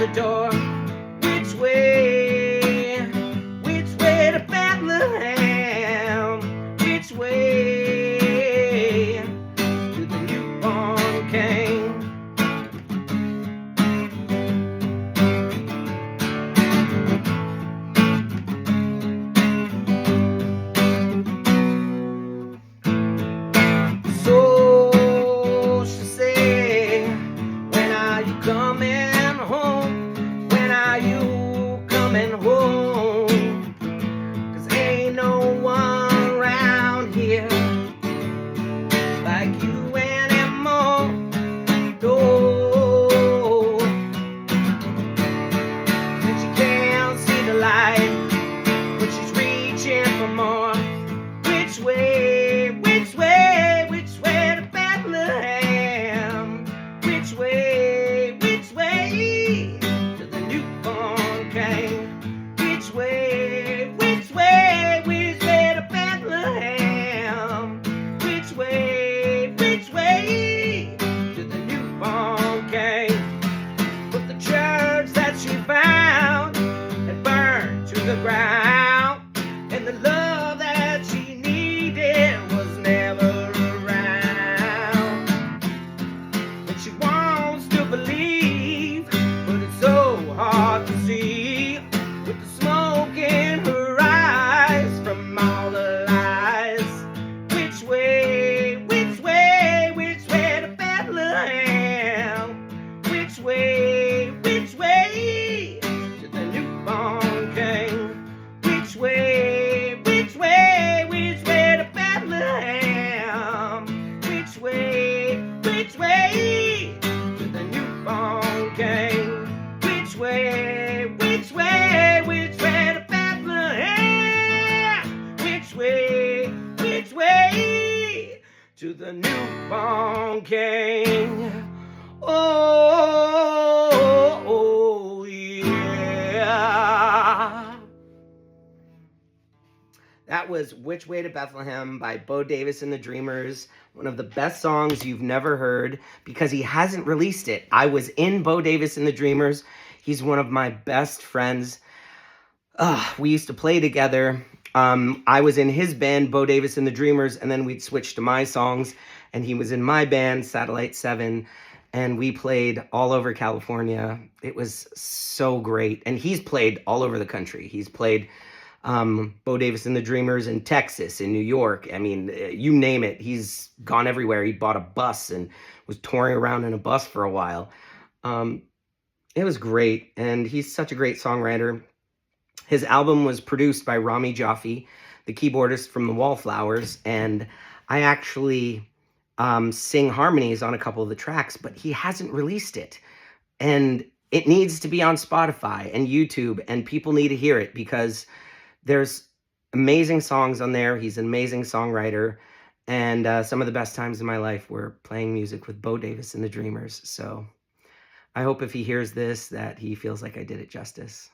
the door. Which way to Bethlehem? Which way to the newborn king? So she said, when are you coming home? When are you coming home? 'Cause ain't no one around here like you anymore. No. And she can't see the light, but she's reaching for more. Which way to Bethlehem? Which way to the newborn king? Which way to Bethlehem? Which way to the newborn king? But the church that she found had burned to the ground, and the love that she needed was never around. And she wants to believe, but it's so hard to see, with the smoke in her eyes from all the lies. Which way to Bethlehem? Which way to the newborn king? Which way to Bethlehem? Which way to the newborn king? Which way to Bethlehem? Which way to the newborn king? Oh, yeah. That was Which Way to Bethlehem by Bo Davis and the Dreamers. One of the best songs you've never heard because he hasn't released it. I was in Bo Davis and the Dreamers. He's one of my best friends. We used to play together. I was in his band, Bo Davis and the Dreamers, and then we'd switch to my songs. And he was in my band, Satellite 7. And we played all over California. It was so great. And he's played all over the country. He's played Bo Davis and the Dreamers in Texas, in New York. I mean, you name it. He's gone everywhere. He bought a bus and was touring around in a bus for a while. It was great. And he's such a great songwriter. His album was produced by Rami Jaffe, the keyboardist from the Wallflowers. And I actually sing harmonies on a couple of the tracks, but he hasn't released it. And it needs to be on Spotify and YouTube, and people need to hear it because there's amazing songs on there. He's an amazing songwriter, and some of the best times in my life were playing music with Bo Davis and the Dreamers. So I hope if he hears this that he feels like I did it justice.